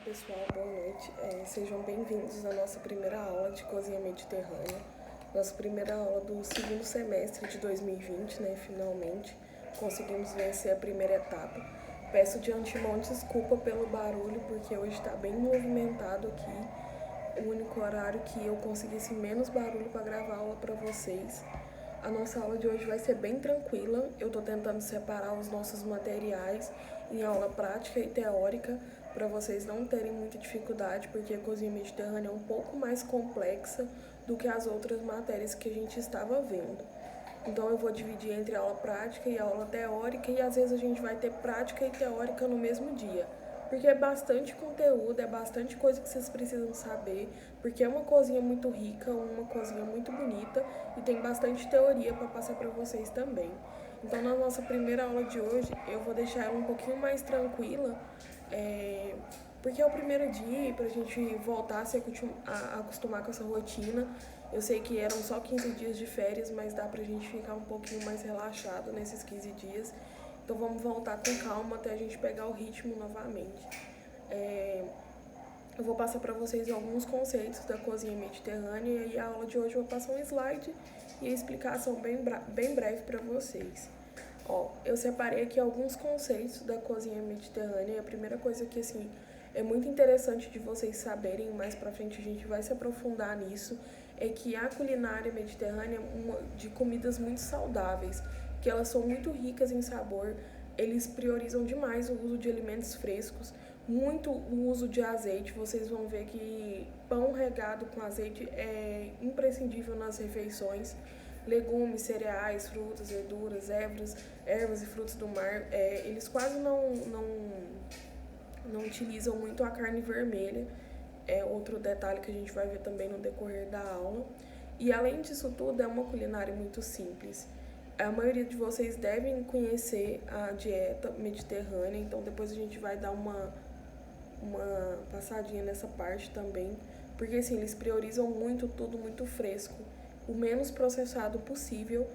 pessoal, boa noite. Sejam bem-vindos à nossa primeira aula de cozinha mediterrânea. Nossa primeira aula do segundo semestre de 2020, né? Finalmente conseguimos vencer a primeira etapa. Peço de antemão desculpa pelo barulho, porque hoje está bem movimentado aqui. O único horário que eu conseguisse menos barulho para gravar a aula para vocês. A nossa aula de hoje vai ser bem tranquila. Eu estou tentando separar os nossos materiais em aula prática e teórica para vocês não terem muita dificuldade, porque a cozinha mediterrânea é um pouco mais complexa do que as outras matérias que a gente estava vendo. Então eu vou dividir entre aula prática e aula teórica, e às vezes a gente vai ter prática e teórica no mesmo dia. Porque é bastante conteúdo, é bastante coisa que vocês precisam saber, porque é uma cozinha muito rica, uma cozinha muito bonita e tem bastante teoria para passar para vocês também. Então na nossa primeira aula de hoje eu vou deixar ela um pouquinho mais tranquila, porque é o primeiro dia para a gente voltar a acostumar com essa rotina. Eu sei que eram só 15 dias de férias, mas dá pra gente ficar um pouquinho mais relaxado nesses 15 dias. Então vamos voltar com calma até a gente pegar o ritmo novamente. Eu vou passar para vocês alguns conceitos da cozinha mediterrânea, e a aula de hoje eu vou passar um slide e a explicação bem breve para vocês. Eu separei aqui alguns conceitos da cozinha mediterrânea, e a primeira coisa que assim é muito interessante de vocês saberem, mais pra frente a gente vai se aprofundar nisso, é que a culinária mediterrânea é uma de comidas muito saudáveis, que elas são muito ricas em sabor. Eles priorizam demais o uso de alimentos frescos, muito o uso de azeite. Vocês vão ver que pão regado com azeite é imprescindível nas refeições. Legumes, cereais, frutas, verduras, ervas e frutos do mar, eles quase não utilizam muito a carne vermelha. É outro detalhe que a gente vai ver também no decorrer da aula. E além disso tudo, é uma culinária muito simples. A maioria de vocês devem conhecer a dieta mediterrânea, então depois a gente vai dar uma passadinha nessa parte também, porque assim, eles priorizam muito tudo muito fresco, o menos processado possível.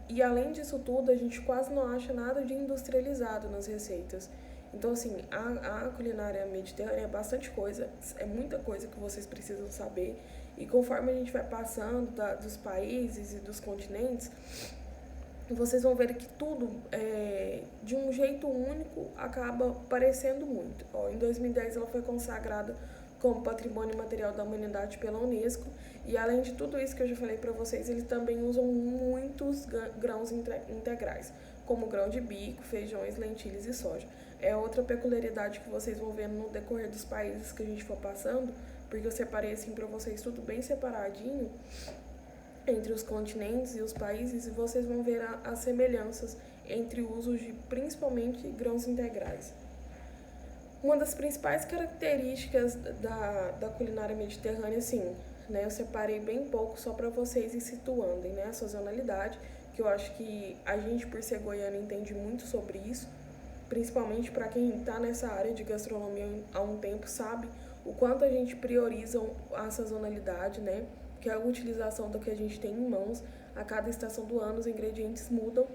E além disso tudo, a gente quase não acha nada de industrializado nas receitas. Então, assim, a culinária mediterrânea é bastante coisa, é muita coisa que vocês precisam saber. E conforme a gente vai passando dos países e dos continentes, vocês vão ver que tudo, de um jeito único, acaba parecendo muito. Em 2010 ela foi consagrada como Patrimônio Material da Humanidade pela Unesco, e além de tudo isso que eu já falei para vocês, eles também usam muitos grãos integrais, como grão de bico, feijões, lentilhas e soja. É outra peculiaridade que vocês vão ver no decorrer dos países que a gente for passando, porque eu separei assim para vocês tudo bem separadinho entre os continentes e os países, e vocês vão ver as semelhanças entre o uso de principalmente grãos integrais. Uma das principais características da culinária mediterrânea, assim, né, eu separei bem pouco só para vocês ir situando, né, a sazonalidade, que eu acho que a gente, por ser goiano, entende muito sobre isso, principalmente para quem está nessa área de gastronomia há um tempo, sabe o quanto a gente prioriza a sazonalidade, né, que é a utilização do que a gente tem em mãos. A cada estação do ano os ingredientes mudam.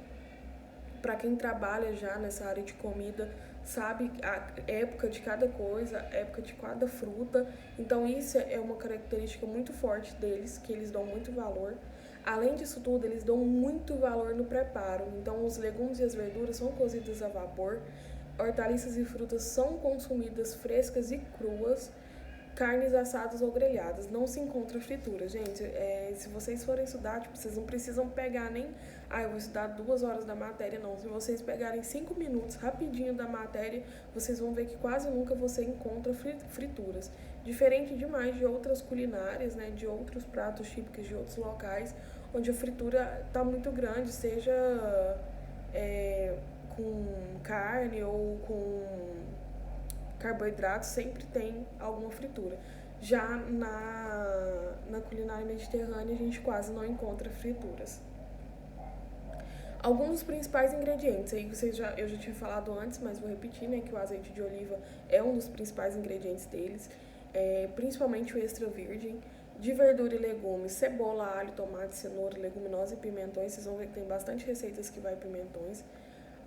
Para quem trabalha já nessa área de comida, sabe a época de cada coisa, a época de cada fruta. Então isso é uma característica muito forte deles, que eles dão muito valor. Além disso tudo, eles dão muito valor no preparo. Então os legumes e as verduras são cozidos a vapor, hortaliças e frutas são consumidas frescas e cruas, carnes assadas ou grelhadas. Não se encontra fritura, gente. Se vocês forem estudar, tipo, vocês não precisam pegar nem... eu vou estudar 2 horas da matéria, não. Se vocês pegarem 5 minutos rapidinho da matéria, vocês vão ver que quase nunca você encontra frituras. Diferente demais de outras culinárias, né, de outros pratos típicos de outros locais, onde a fritura tá muito grande, seja com carne ou com carboidratos, sempre tem alguma fritura. Já na culinária mediterrânea, a gente quase não encontra frituras. Alguns dos principais ingredientes, aí eu já tinha falado antes, mas vou repetir, né, que o azeite de oliva é um dos principais ingredientes deles, principalmente o extra virgem. De verdura e legumes, cebola, alho, tomate, cenoura, leguminosa e pimentões. Vocês vão ver que tem bastante receitas que vai pimentões.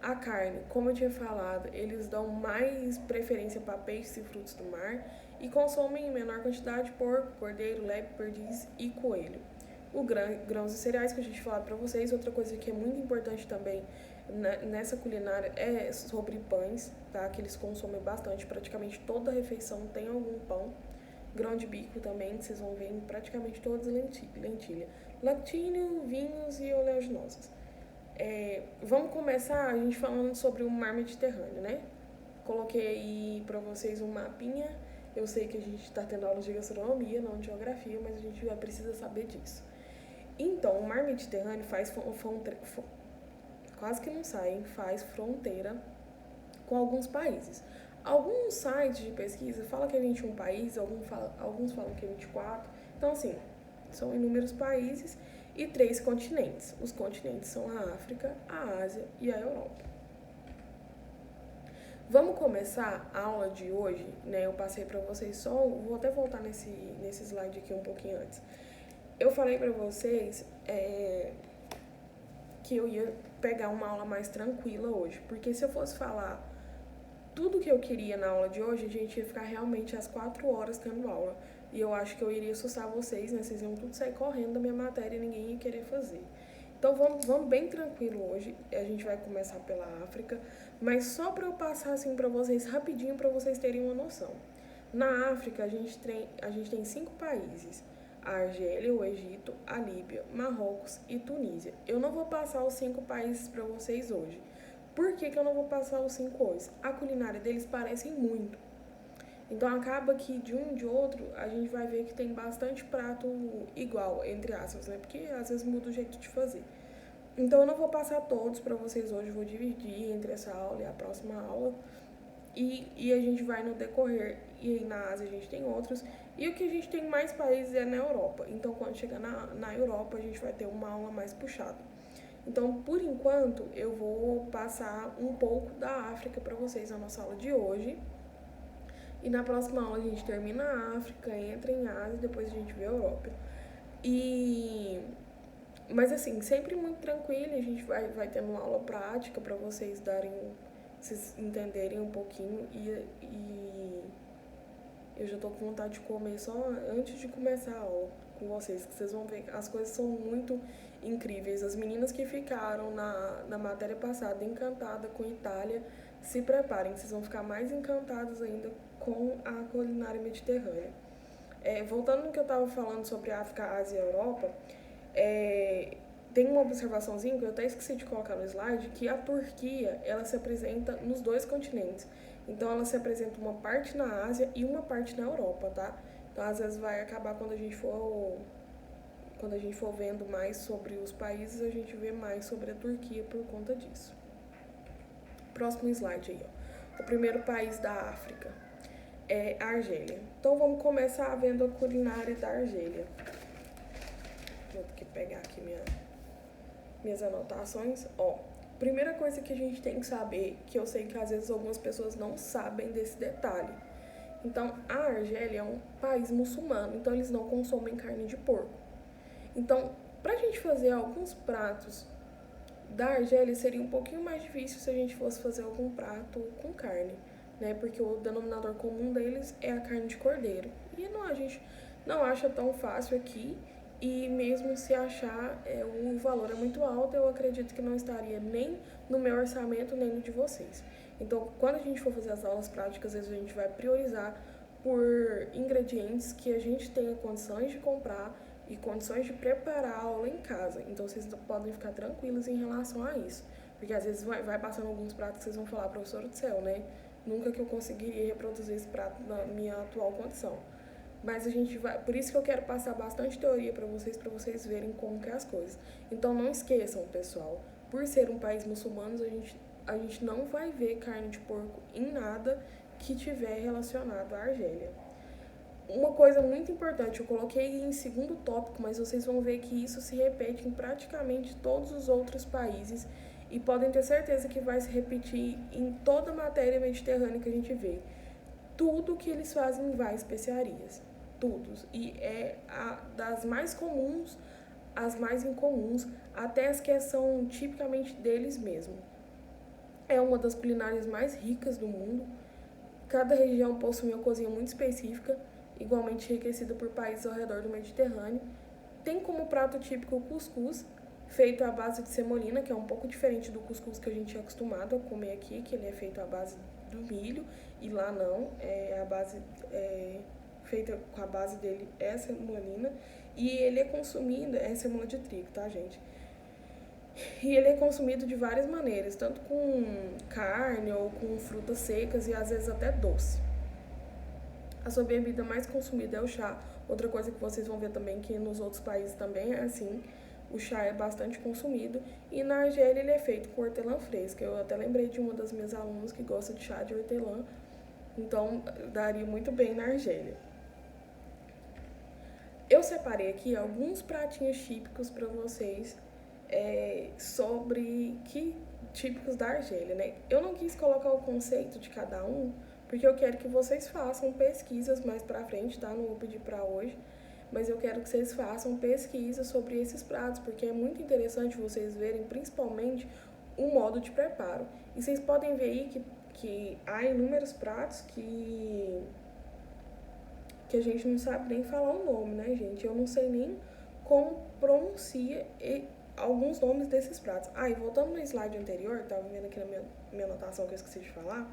A carne, como eu tinha falado, eles dão mais preferência para peixes e frutos do mar e consomem em menor quantidade porco, cordeiro, lebre, perdiz e coelho. O grãos e cereais que a gente falou para vocês, outra coisa que é muito importante também nessa culinária é sobre pães, tá? Que eles consomem bastante, praticamente toda refeição tem algum pão. Grão de bico também, vocês vão ver em praticamente todas as lentilha. Laticínio, vinhos e oleaginosas. Vamos começar a gente falando sobre o mar Mediterrâneo, né? Coloquei aí para vocês um mapinha. Eu sei que a gente está tendo aula de gastronomia, não de geografia, mas a gente já precisa saber disso. Então, o mar Mediterrâneo quase que não sai, hein? Faz fronteira com alguns países. Alguns sites de pesquisa falam que é 21 países, alguns falam que é 24. Então, assim, são inúmeros países e 3 continentes. Os continentes são a África, a Ásia e a Europa. Vamos começar a aula de hoje, né? Eu passei para vocês só, vou até voltar nesse slide aqui um pouquinho antes. Eu falei para vocês que eu ia pegar uma aula mais tranquila hoje, porque se eu fosse falar tudo que eu queria na aula de hoje, a gente ia ficar realmente às 4 horas tendo aula. E eu acho que eu iria assustar vocês, né? Vocês iam tudo sair correndo da minha matéria e ninguém ia querer fazer. Então vamos bem tranquilo hoje. A gente vai começar pela África, mas só para eu passar assim para vocês rapidinho, para vocês terem uma noção. Na África, a gente tem 5 países: a Argélia, o Egito, a Líbia, Marrocos e Tunísia. Eu não vou passar os 5 países para vocês hoje. Por que eu não vou passar os 5 hoje? A culinária deles parecem muito. Então acaba que de um e de outro a gente vai ver que tem bastante prato igual, entre aspas, né? Porque às vezes muda o jeito de fazer. Então eu não vou passar todos para vocês hoje, vou dividir entre essa aula e a próxima aula. E a gente vai no decorrer. E aí na Ásia a gente tem outros. E o que a gente tem mais países é na Europa. Então quando chegar na Europa a gente vai ter uma aula mais puxada. Então, por enquanto, eu vou passar um pouco da África para vocês na nossa aula de hoje. E na próxima aula a gente termina a África, entra em Ásia e depois a gente vê a Europa. Mas assim, sempre muito tranquilo, a gente vai tendo uma aula prática para vocês entenderem um pouquinho. E eu já tô com vontade de comer só antes de começar a aula com vocês, que vocês vão ver que as coisas são muito incríveis. As meninas que ficaram na matéria passada encantadas com Itália, se preparem, vocês vão ficar mais encantados ainda com a culinária mediterrânea. Voltando no que eu estava falando sobre a África, Ásia e a Europa, tem uma observaçãozinha que eu até esqueci de colocar no slide, que a Turquia, ela se apresenta nos 2 continentes. Então, ela se apresenta uma parte na Ásia e uma parte na Europa, tá? Então, às vezes vai acabar quando a gente for vendo mais sobre os países, a gente vê mais sobre a Turquia por conta disso. Próximo slide aí, ó. O primeiro país da África é a Argélia. Então, vamos começar vendo a culinária da Argélia. Vou ter que pegar aqui minhas anotações. Primeira coisa que a gente tem que saber, que eu sei que às vezes algumas pessoas não sabem desse detalhe. Então, a Argélia é um país muçulmano, então eles não consomem carne de porco. Então, pra gente fazer alguns pratos da Argélia, seria um pouquinho mais difícil se a gente fosse fazer algum prato com carne, né? Porque o denominador comum deles é a carne de cordeiro. E a gente não acha tão fácil aqui. E mesmo se achar, o valor é muito alto, eu acredito que não estaria nem no meu orçamento, nem no de vocês. Então, quando a gente for fazer as aulas práticas, às vezes a gente vai priorizar por ingredientes que a gente tenha condições de comprar e condições de preparar a aula em casa. Então, vocês podem ficar tranquilos em relação a isso. Porque às vezes vai passando alguns pratos que vocês vão falar, professor do céu, né? Nunca que eu conseguiria reproduzir esse prato na minha atual condição. Mas a gente vai, por isso que eu quero passar bastante teoria para vocês verem como que é as coisas. Então não esqueçam, pessoal, por ser um país muçulmano, a gente não vai ver carne de porco em nada que tiver relacionado à Argélia. Uma coisa muito importante, eu coloquei em segundo tópico, mas vocês vão ver que isso se repete em praticamente todos os outros países e podem ter certeza que vai se repetir em toda a matéria mediterrânea que a gente vê. Tudo que eles fazem vai especiarias. Tudo. E das mais comuns às mais incomuns, até as que são tipicamente deles mesmo. É uma das culinárias mais ricas do mundo. Cada região possui uma cozinha muito específica, igualmente enriquecida por países ao redor do Mediterrâneo. Tem como prato típico o cuscuz, feito à base de semolina, que é um pouco diferente do cuscuz que a gente é acostumado a comer aqui, que ele é feito à base do milho, e lá não, feita com a base dele é semolina, e ele é consumido, é semolina de trigo, tá, gente? E ele é consumido de várias maneiras, tanto com carne ou com frutas secas e às vezes até doce. A sua bebida mais consumida é o chá. Outra coisa que vocês vão ver também que nos outros países também é assim. O chá é bastante consumido e na Argélia ele é feito com hortelã fresca. Eu até lembrei de uma das minhas alunas que gosta de chá de hortelã, então daria muito bem na Argélia. Eu separei aqui alguns pratinhos típicos para vocês típicos da Argélia, né? Eu não quis colocar o conceito de cada um, porque eu quero que vocês façam pesquisas mais pra frente, tá? Não vou pedir pra hoje, mas eu quero que vocês façam pesquisas sobre esses pratos, porque é muito interessante vocês verem, principalmente, o modo de preparo. E vocês podem ver aí que há inúmeros pratos que a gente não sabe nem falar o nome, né, gente? Eu não sei nem como pronuncia alguns nomes desses pratos. E voltando no slide anterior, tava vendo aqui na minha anotação que eu esqueci de falar,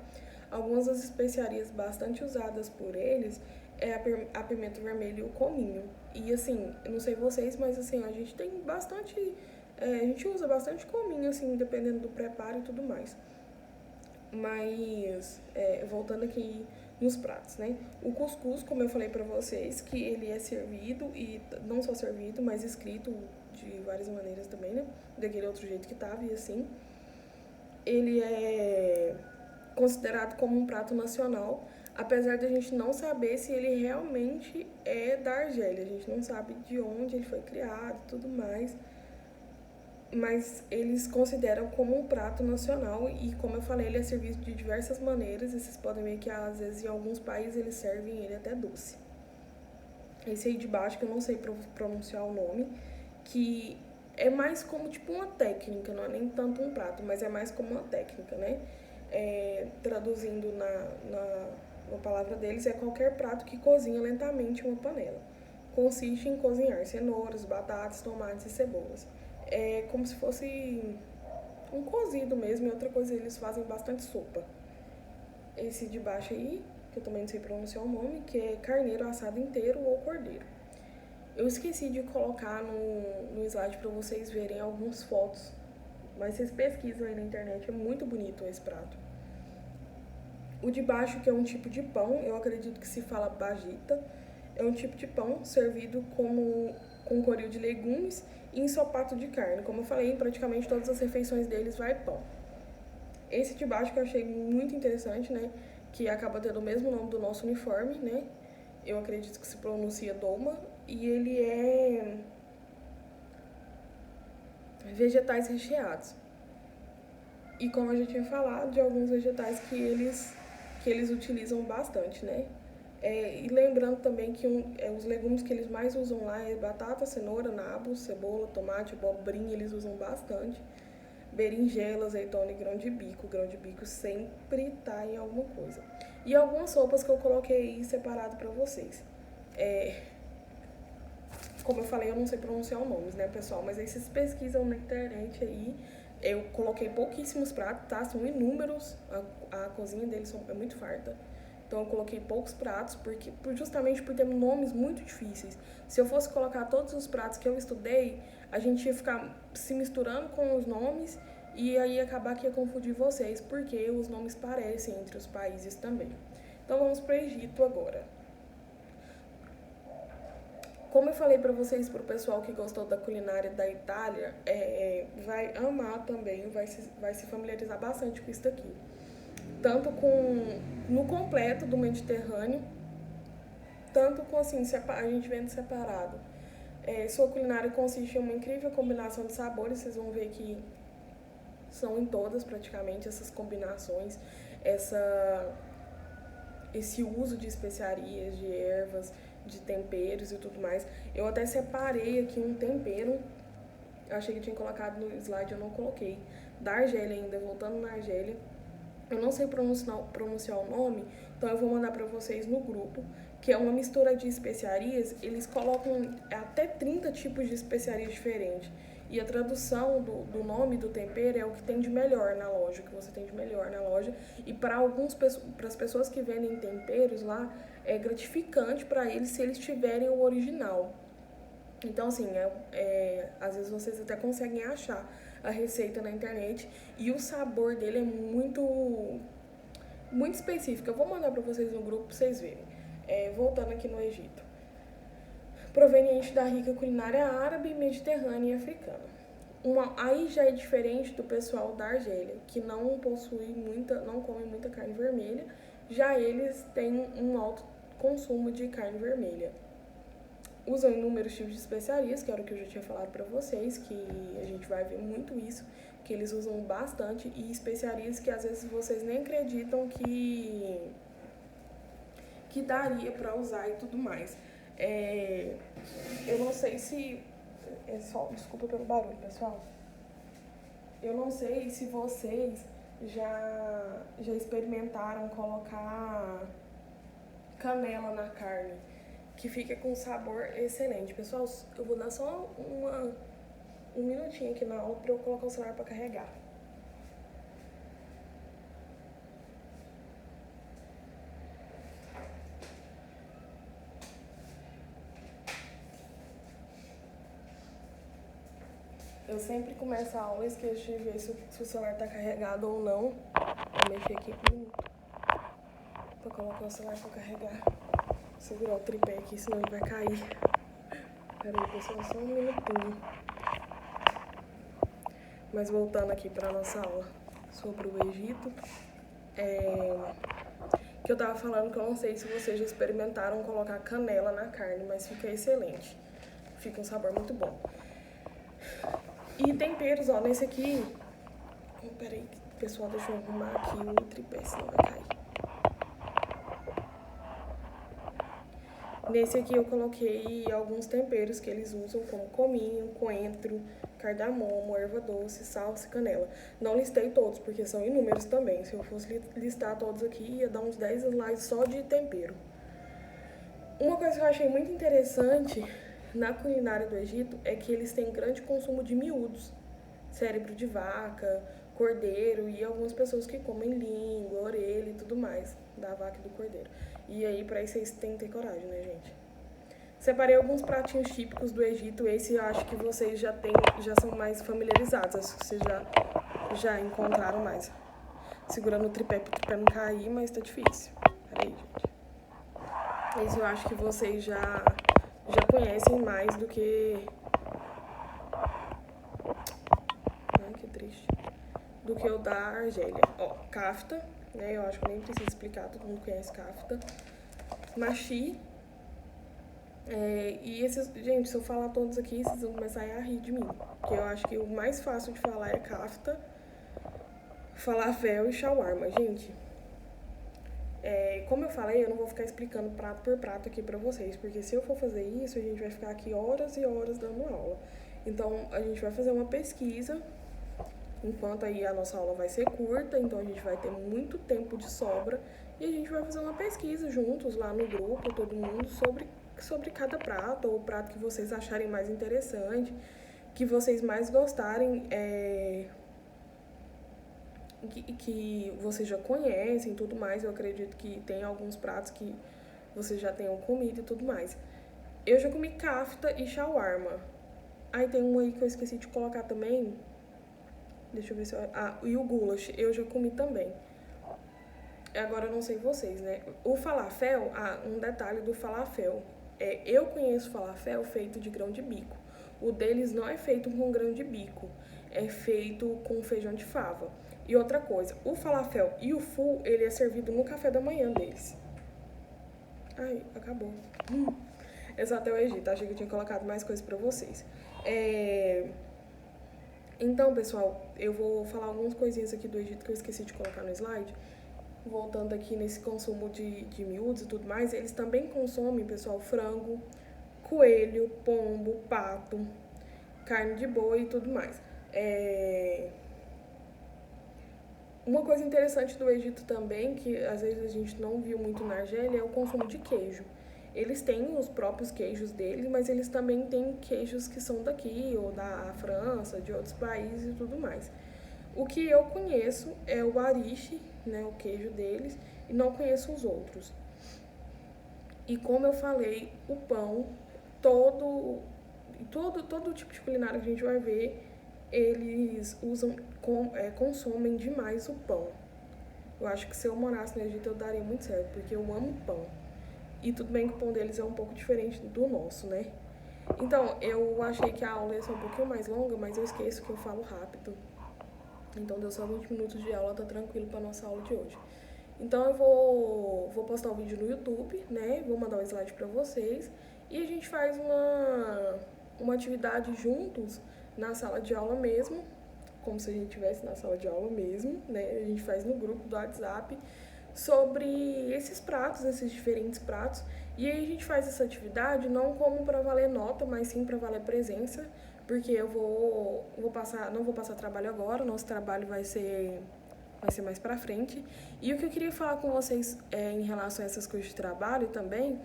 algumas das especiarias bastante usadas por eles é a pimenta vermelha e o cominho. E assim, eu não sei vocês, mas assim, a gente tem bastante... a gente usa bastante cominho, assim, dependendo do preparo e tudo mais. Mas, voltando aqui nos pratos, né? O cuscuz, como eu falei pra vocês, que ele é servido, e não só servido, mas escrito de várias maneiras também, né? Daquele outro jeito que tava e assim. Ele é considerado como um prato nacional, apesar de a gente não saber se ele realmente é da Argélia. A gente não sabe de onde ele foi criado e tudo mais. Mas eles consideram como um prato nacional e, como eu falei, ele é servido de diversas maneiras. E vocês podem ver que, às vezes, em alguns países, eles servem ele até doce. Esse aí de baixo, que eu não sei pronunciar o nome, que é mais como, tipo, uma técnica, não é nem tanto um prato, mas é mais como uma técnica, né? Traduzindo na palavra deles, é qualquer prato que cozinha lentamente em uma panela. Consiste em cozinhar cenouras, batatas, tomates e cebolas. É como se fosse um cozido mesmo, e outra coisa, eles fazem bastante sopa. Esse de baixo aí, que eu também não sei pronunciar o nome, que é carneiro assado inteiro ou cordeiro. Eu esqueci de colocar no slide para vocês verem algumas fotos, mas vocês pesquisam aí na internet, é muito bonito esse prato. O de baixo, que é um tipo de pão, eu acredito que se fala bajita, é um tipo de pão servido com coril de legumes e ensopato de carne. Como eu falei, em praticamente todas as refeições deles vai pão. Esse de baixo que eu achei muito interessante, né? Que acaba tendo o mesmo nome do nosso uniforme, né? Eu acredito que se pronuncia doma. E ele é vegetais recheados. E como eu já tinha falado, de alguns vegetais que eles utilizam bastante, né? E lembrando também que os legumes que eles mais usam lá é batata, cenoura, nabo, cebola, tomate, abobrinha, eles usam bastante. Berinjela, azeitona e grão de bico. O grão de bico sempre tá em alguma coisa. E algumas sopas que eu coloquei aí separado pra vocês. Como eu falei, eu não sei pronunciar os nomes, né, pessoal? Mas aí vocês pesquisam na internet aí. Eu coloquei pouquíssimos pratos, tá? São inúmeros. A cozinha deles é muito farta. Então eu coloquei poucos pratos, justamente por ter nomes muito difíceis. Se eu fosse colocar todos os pratos que eu estudei, a gente ia ficar se misturando com os nomes e aí acabar que ia confundir vocês, porque os nomes parecem entre os países também. Então vamos para o Egito agora. Como eu falei para vocês, para o pessoal que gostou da culinária da Itália, vai amar também, vai se familiarizar bastante com isso daqui. Tanto no completo do Mediterrâneo, tanto com assim, a gente vendo separado. Sua culinária consiste em uma incrível combinação de sabores, vocês vão ver que são em todas praticamente essas combinações, esse uso de especiarias, de ervas, de temperos e tudo mais. Eu até separei aqui um tempero, eu achei que tinha colocado no slide, eu não coloquei, da Argélia ainda, voltando na Argélia. Eu não sei pronunciar o nome, então eu vou mandar para vocês no grupo, que é uma mistura de especiarias. Eles colocam até 30 tipos de especiarias diferentes. E a tradução do nome do tempero é o que tem de melhor na loja, que você tem de melhor na loja. E para as pessoas que vendem temperos lá, é gratificante para eles se eles tiverem o original. Então, assim, às vezes vocês até conseguem achar a receita na internet e o sabor dele é muito específico. Eu vou mandar para vocês no grupo para vocês verem. Voltando aqui no Egito. Proveniente da rica culinária árabe, mediterrânea e africana. Aí já é diferente do pessoal da Argélia, que não come muita carne vermelha. Já eles têm um alto consumo de carne vermelha. Usam inúmeros tipos de especiarias, que era o que eu já tinha falado para vocês, que a gente vai ver muito isso, que eles usam bastante, e especiarias que às vezes vocês nem acreditam que daria para usar e tudo mais. Eu não sei se... desculpa pelo barulho, pessoal. Eu não sei se vocês já experimentaram colocar canela na carne, que fica com um sabor excelente. Pessoal, eu vou dar só um minutinho aqui na aula para eu colocar o celular para carregar. Eu sempre começo a aula e esqueço de ver se o celular tá carregado ou não. Vou mexer aqui um minuto pra colocar o celular pra carregar. Vou segurar o tripé aqui, senão ele vai cair. Pera aí, pessoal, só um minutinho. Mas voltando aqui pra nossa aula sobre o Egito, que eu tava falando que eu não sei se vocês já experimentaram colocar canela na carne, mas fica excelente. Fica um sabor muito bom. E temperos, ó, nesse aqui... Peraí, pessoal, deixa eu arrumar aqui o tripé, senão vai cair. Nesse aqui eu coloquei alguns temperos que eles usam, como cominho, coentro, cardamomo, erva doce, salsa e canela. Não listei todos, porque são inúmeros também. Se eu fosse listar todos aqui, ia dar uns 10 slides só de tempero. Uma coisa que eu achei muito interessante na culinária do Egito é que eles têm grande consumo de miúdos, cérebro de vaca, cordeiro e algumas pessoas que comem língua, orelha e tudo mais da vaca e do cordeiro. E aí, pra isso, vocês têm que ter coragem, né, gente? Separei alguns pratinhos típicos do Egito. Esse eu acho que vocês já são mais familiarizados, acho que vocês já encontraram mais. Segurando o tripé pro tripé não cair, mas tá difícil. Peraí, gente. Esse eu acho que vocês já conhecem mais do que... Ai, que triste. Do que o da Argélia. Ó, kafta, né? Eu acho que eu nem preciso explicar, todo mundo conhece kafta. Machi. E esses... Gente, se eu falar todos aqui, vocês vão começar a rir de mim. Porque eu acho que o mais fácil de falar é kafta, falafel e shawarma. Gente, como eu falei, eu não vou ficar explicando prato por prato aqui pra vocês, porque se eu for fazer isso, a gente vai ficar aqui horas e horas dando aula. Então, a gente vai fazer uma pesquisa, enquanto aí a nossa aula vai ser curta, então a gente vai ter muito tempo de sobra, e a gente vai fazer uma pesquisa juntos lá no grupo, todo mundo, sobre cada prato, ou o prato que vocês acharem mais interessante, que vocês mais gostarem, que vocês já conhecem e tudo mais. Eu acredito que tem alguns pratos que vocês já tenham comido e tudo mais. Eu já comi kafta e shawarma. Aí tem um aí que eu esqueci de colocar também. Deixa eu ver se eu... e o goulash, eu já comi também. Agora eu não sei vocês, né? O falafel, um detalhe do falafel. Eu conheço falafel feito de grão de bico. O deles não é feito com grão de bico. É feito com feijão de fava. E outra coisa, o falafel e o full, ele é servido no café da manhã deles. Ai, acabou. Esse até o Egito, achei que eu tinha colocado mais coisas pra vocês. Então, pessoal, eu vou falar algumas coisinhas aqui do Egito que eu esqueci de colocar no slide. Voltando aqui nesse consumo de miúdos e tudo mais, eles também consomem, pessoal, frango, coelho, pombo, pato, carne de boi e tudo mais. Uma coisa interessante do Egito também, que às vezes a gente não viu muito na Argélia, é o consumo de queijo. Eles têm os próprios queijos deles, mas eles também têm queijos que são daqui, ou da França, de outros países e tudo mais. O que eu conheço é o ariche, né, o queijo deles, e não conheço os outros. E como eu falei, o pão, todo tipo de culinária que a gente vai ver, eles consomem demais o pão. Eu acho que se eu morasse no Egito eu daria muito certo, porque eu amo pão. E tudo bem que o pão deles é um pouco diferente do nosso, né? Então, eu achei que a aula ia ser um pouquinho mais longa, mas eu esqueço que eu falo rápido. Então, deu só 20 minutos de aula, tá tranquilo pra nossa aula de hoje. Então, eu vou postar o vídeo no YouTube, né? Vou mandar um slide pra vocês. E a gente faz uma atividade juntos na sala de aula mesmo, como se a gente estivesse na sala de aula mesmo, né? A gente faz no grupo do WhatsApp sobre esses pratos, esses diferentes pratos. E aí a gente faz essa atividade não como para valer nota, mas sim para valer presença, porque eu não vou passar trabalho agora, nosso trabalho vai ser mais para frente. E o que eu queria falar com vocês em relação a essas coisas de trabalho também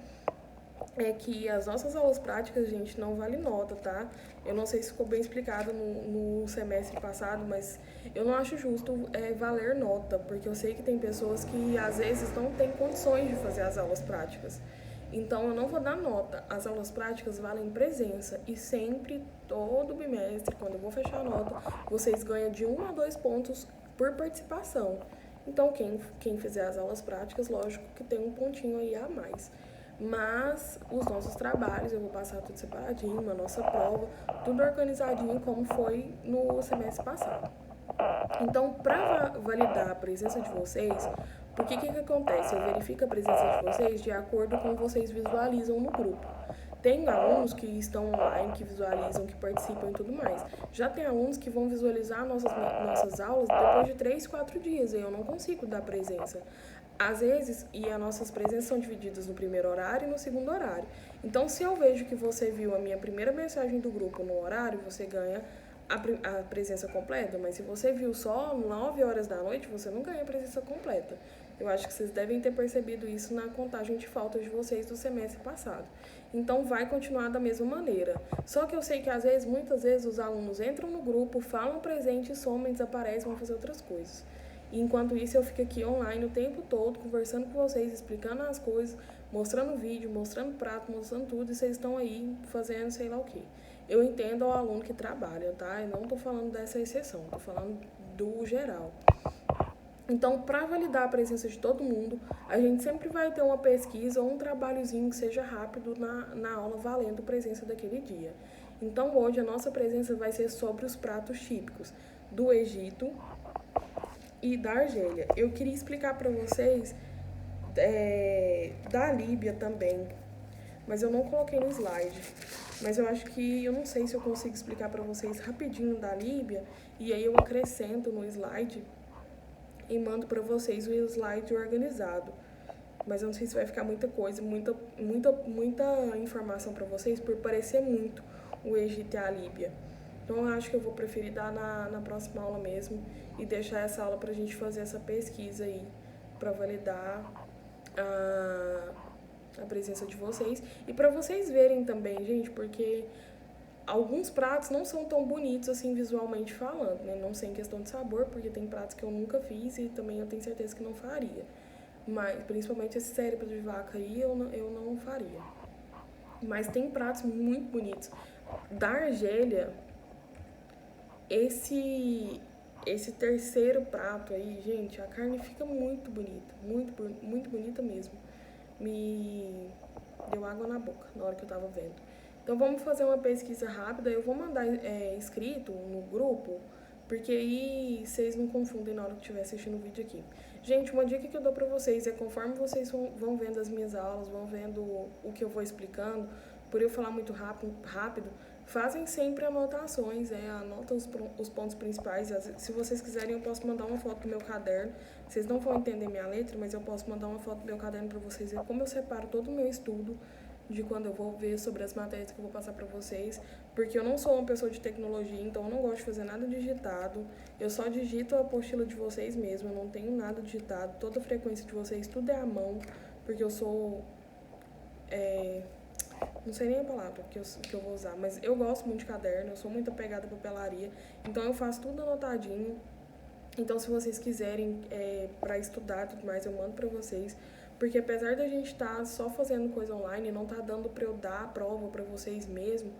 é que as nossas aulas práticas, gente, não vale nota, tá? Eu não sei se ficou bem explicado no semestre passado, mas eu não acho justo valer nota, porque eu sei que tem pessoas que às vezes não têm condições de fazer as aulas práticas. Então, eu não vou dar nota. As aulas práticas valem presença e sempre, todo bimestre, quando eu vou fechar a nota, vocês ganham de 1 a 2 pontos por participação. Então, quem fizer as aulas práticas, lógico que tem um pontinho aí a mais. Mas os nossos trabalhos, eu vou passar tudo separadinho, a nossa prova, tudo organizadinho como foi no semestre passado. Então, para validar a presença de vocês, porque que acontece? Eu verifico a presença de vocês de acordo com o que vocês visualizam no grupo. Tem alunos que estão online, que visualizam, que participam e tudo mais. Já tem alunos que vão visualizar nossas aulas depois de 3, 4 dias, e eu não consigo dar presença. Às vezes, e as nossas presenças são divididas no primeiro horário e no segundo horário. Então, se eu vejo que você viu a minha primeira mensagem do grupo no horário, você ganha a presença completa. Mas se você viu só 9 horas da noite, você não ganha a presença completa. Eu acho que vocês devem ter percebido isso na contagem de faltas de vocês do semestre passado. Então, vai continuar da mesma maneira. Só que eu sei que, muitas vezes, os alunos entram no grupo, falam presente, somem, desaparecem, vão fazer outras coisas. E enquanto isso, eu fico aqui online o tempo todo, conversando com vocês, explicando as coisas, mostrando vídeo, mostrando prato, mostrando tudo, e vocês estão aí fazendo sei lá o quê. Eu entendo o aluno que trabalha, tá? Eu não tô falando dessa exceção, tô falando do geral. Então, para validar a presença de todo mundo, a gente sempre vai ter uma pesquisa ou um trabalhozinho que seja rápido na aula, valendo a presença daquele dia. Então, hoje, a nossa presença vai ser sobre os pratos típicos do Egito e da Argélia. Eu queria explicar para vocês da Líbia também, mas eu não coloquei no slide. Mas eu acho que, eu não sei se eu consigo explicar para vocês rapidinho da Líbia, e aí eu acrescento no slide e mando para vocês o slide organizado. Mas eu não sei se vai ficar muita coisa, muita informação para vocês, por parecer muito o Egito e a Líbia. Então, eu acho que eu vou preferir dar na próxima aula mesmo e deixar essa aula para a gente fazer essa pesquisa aí, para validar a presença de vocês. E para vocês verem também, gente, porque alguns pratos não são tão bonitos assim visualmente falando, né? Não sei em questão de sabor, porque tem pratos que eu nunca fiz e também eu tenho certeza que não faria. Mas, principalmente esse cérebro de vaca aí, eu não faria. Mas tem pratos muito bonitos. Da Argélia, esse terceiro prato aí, gente, a carne fica muito bonita, muito bonita mesmo. Me deu água na boca na hora que eu tava vendo. Então, vamos fazer uma pesquisa rápida. Eu vou mandar escrito no grupo, porque aí vocês não confundem na hora que estiver assistindo o vídeo aqui. Gente, uma dica que eu dou pra vocês é, conforme vocês vão vendo as minhas aulas, vão vendo o que eu vou explicando, por eu falar muito rápido, fazem sempre anotações, anota os pontos principais. Se vocês quiserem, eu posso mandar uma foto do meu caderno. Vocês não vão entender minha letra, mas eu posso mandar uma foto do meu caderno para vocês verem como eu separo todo o meu estudo de quando eu vou ver sobre as matérias que eu vou passar para vocês, porque eu não sou uma pessoa de tecnologia, então eu não gosto de fazer nada digitado. Eu só digito a apostila de vocês mesmo, eu não tenho nada digitado. Toda a frequência de vocês, tudo é à mão, porque eu sou... não sei nem a palavra que eu vou usar, mas eu gosto muito de caderno, eu sou muito apegada à papelaria, então eu faço tudo anotadinho. Então, se vocês quiserem para estudar e tudo mais, eu mando para vocês. Porque apesar da gente estar só fazendo coisa online, não tá dando para eu dar a prova para vocês mesmo,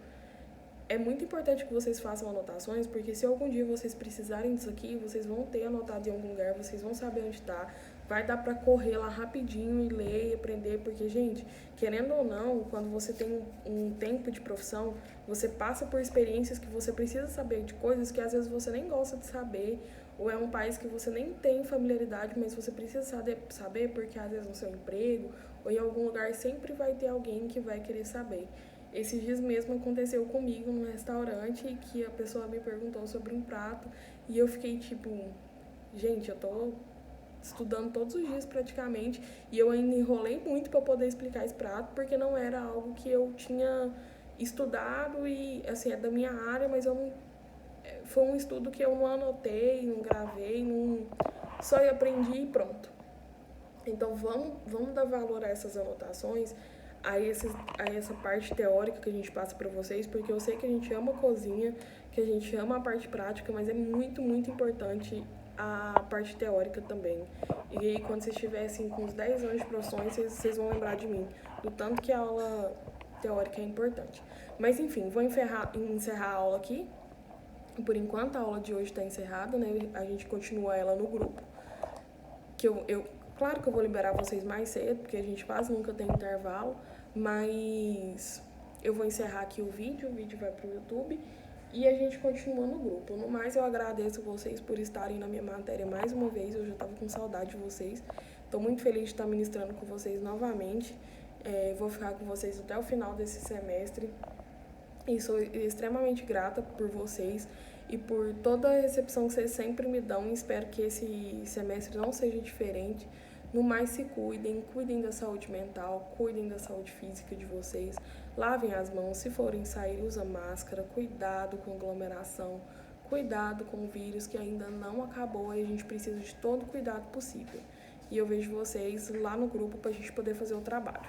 é muito importante que vocês façam anotações, porque se algum dia vocês precisarem disso aqui, vocês vão ter anotado em algum lugar, vocês vão saber onde está, vai dar para correr lá rapidinho e ler e aprender, porque, gente, querendo ou não, quando você tem um tempo de profissão, você passa por experiências que você precisa saber de coisas que às vezes você nem gosta de saber, ou é um país que você nem tem familiaridade, mas você precisa saber porque às vezes no seu emprego ou em algum lugar sempre vai ter alguém que vai querer saber. Esses dias mesmo aconteceu comigo num restaurante que a pessoa me perguntou sobre um prato e eu fiquei tipo, gente, eu tô estudando todos os dias praticamente e eu ainda enrolei muito para poder explicar esse prato porque não era algo que eu tinha estudado e assim, é da minha área, mas eu não, foi um estudo que eu não anotei, não gravei, não, só aprendi e pronto. Então vamos dar valor a essas anotações, a essa parte teórica que a gente passa para vocês, porque eu sei que a gente ama a cozinha, que a gente ama a parte prática, mas é muito, muito importante a parte teórica também. E aí, quando vocês estiverem assim, com uns 10 anos de profissões, vocês vão lembrar de mim, do tanto que a aula teórica é importante. Mas enfim, vou encerrar a aula aqui. Por enquanto, a aula de hoje está encerrada, né? A gente continua ela no grupo. Que claro que eu vou liberar vocês mais cedo, porque a gente quase nunca tem intervalo, mas eu vou encerrar aqui o vídeo vai pro YouTube e a gente continua no grupo. No mais, eu agradeço vocês por estarem na minha matéria mais uma vez, eu já estava com saudade de vocês. Estou muito feliz de estar ministrando com vocês novamente. Vou ficar com vocês até o final desse semestre e sou extremamente grata por vocês e por toda a recepção que vocês sempre me dão. Espero que esse semestre não seja diferente. No mais, se cuidem da saúde mental, cuidem da saúde física de vocês, lavem as mãos, se forem sair, usa máscara, cuidado com aglomeração, cuidado com o vírus que ainda não acabou e a gente precisa de todo o cuidado possível. E eu vejo vocês lá no grupo para a gente poder fazer o trabalho.